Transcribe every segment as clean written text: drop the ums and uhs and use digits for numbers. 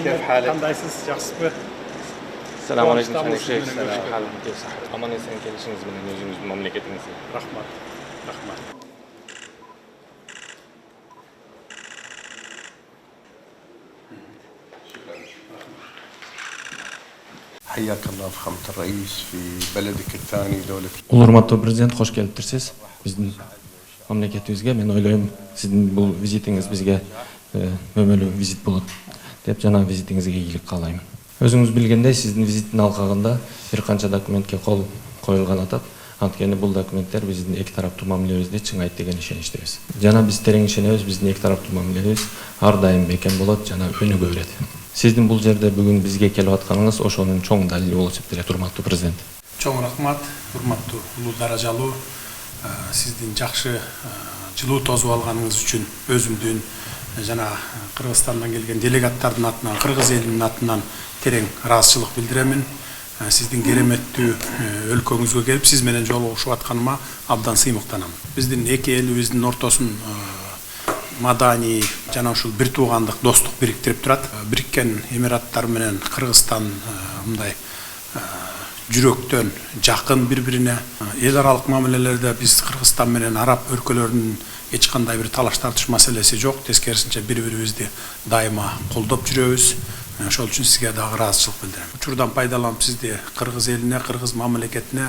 كيف حالك؟ Qandaysiz, yaxshisiz? Assalomu alaykum Sharik. Halim kep sahhat. Aman eson kelishingiz bilan o'zingiz mamlakatingizga. Rahmat. Rahmat. حياك الله فخامة الرئيس في بلدك الثاني دولة. Урматтуу президент, кош келиптирсиз. Биздин мамлекетибизге мен ойлойм, сиздин бул визитиңиз бизге өмөлүү визит болот деп жана визитиңизге ийгилик каалайм. Өзүңүз билгендей, сиздин визиттин алкагында бир канча документке кол коюлган атат. Анткени бул документтер биздин эки тараптуу мамилебизди чыңайт деген ишеничтебиз. Жана биз терең ишенебиз, биздин эки тараптуу мамилебиз ар дайым бекем болот жана өнүгө берет. Сиздин бул жерде бүгүн бизге келип атканыңыз ошонун чоң далили болуп эсептелет, урматтуу президент. Чоң рахмат, урматтуу улуу даражалуу, сиздин жакшы жылуу тосуп алганыңыз үчүн өзүмдүн жана Кыргызстандан келген делегаттардын атынан, кыргыз элинин атынан терең ыраазычылык билдиремин. Сиздин кереметтүү өлкөңүзгө келип, сиз менен жолугушуп атканыма абдан сыймыктанам. Биздин эки элибиздин ортосун маданий жана ушул бир туугандык достук бириктирип турат. Бириккен Эмираттар менен Кыргызстан мындай жүрөктөн жакын бири-бирине. Эл аралык мамилелерде биз Кыргызстан менен араб өлкөлөрүнүн эч кандай бир талаш тартыш маселеси жок. Тескерисинче бири-бирибизди дайыма колдоп жүрөбүз. Ошол үчүн сизге дагы ыраазычылык билдирем. Учурдан пайдаланып сизди кыргыз элине, кыргыз мамлекетине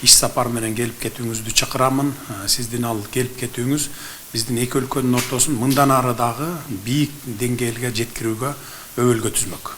иш сапар менен келип кетүүңүздү чакырамын. Сиздин ал келип кетүүңүз биздин эки өлкөнүн ортосун мындан ары дагы бийик деңгээлге жеткирүүгө өбөлгө түзмөк.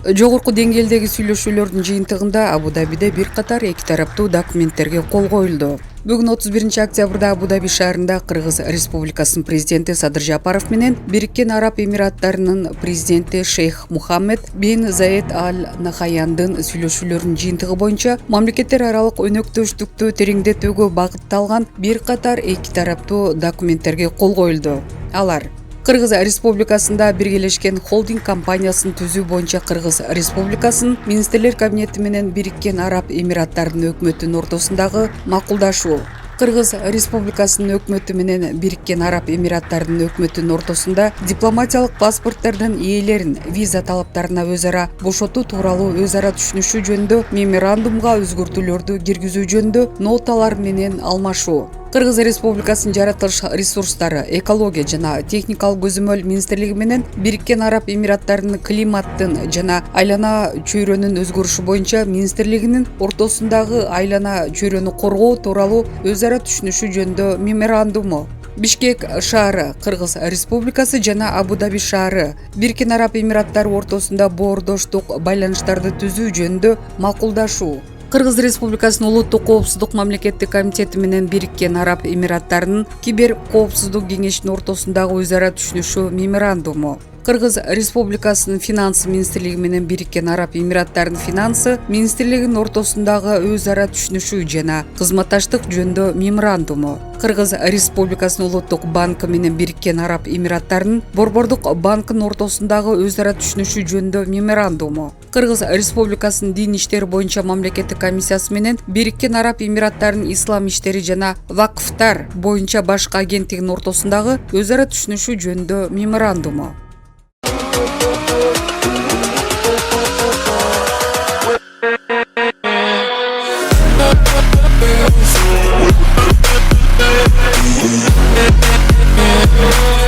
Жогорку деңгээлдеги сүйлөшүүлөрдүн жыйынтыгында Абу-Дабиде бир катар эки тараптуу документтерге кол коюлду. Бүгүн 31-октябрда Абу-Даби шаарында Кыргыз Республикасынын президенти Садыр Жапаров менен Бириккен Араб Эмираттарынын президенти Шейх Мухаммед бин Заид Аль Нахаяндын сүйлөшүүлөрүнүн жыйынтыгы боюнча мамлекеттер аралык өнөктөштүктү тереңдетүүгө багытталган бир катар эки тараптуу документтерге кол коюлду. Алар Кыргыз Республикасында биргелешкен холдинг компаниясын түзүү боюнча Кыргыз Республикасынын Министрлер кабинети менен Бириккен Араб Эмираттарынын өкмөтүнүн ортосундагы макулдашуу. Кыргыз Республикасынын өкмөтү менен Бириккен Араб Эмираттарынын өкмөтүнүн ортосунда дипломатиялык паспорттардын ээлерин виза талаптарына өз ара бошотуу тууралуу өз ара түшүнүшүү жөнүндө меморандумга өзгөртүүлөрдү киргизүү жөнүндө ноталар менен алмашуу. Кыргыз Республикасынын жаратылыш ресурстары, экология жана техникалык көзөмөл министрлиги менен Бириккен Араб Эмираттарынын климаттын жана айлана чөйрөнүн өзгөрүшү боюнча министрлигинин ортосундагы айлана чөйрөнү коргоо тууралуу өз ара түшүнүшүү жөнүндө меморандуму. Бишкек шаары, Кыргыз Республикасы жана Абу-Даби шаары Бириккен Араб Эмираттары ортосунда боордоштук байланыштарды түзүү жөнүндө макулдашуу. Кыргыз Республикасынын улуттук коопсуздук мамлекеттик комитети менен Бириккен Араб Эмираттарынын кибер коопсуздук кеңешинин ортосундагы өз ара түшүнүшүү меморандуму. Кыргыз Республикасынын финансы министрлиги менен Бириккен Араб Эмираттарынын финансы министрлигинин ортосундагы өз ара түшүнүшүү жана кызматташтык жөнүндө меморандуму. Кыргыз Республикасынын улуттук банкы менен Бириккен Араб Эмираттарынын Борбордук банкынын ортосундагы өз ара түшүнүшүү жөнүндө меморандуму. Кыргыз Республикасынын дин иштери боюнча мамлекеттик комиссиясы менен Бириккен Араб Эмираттарынын ислам иштери жана вакфтар боюнча башкы агенттигинин ортосундагы өз ара түшүнүшүү жөнүндө меморандуму. Yeah.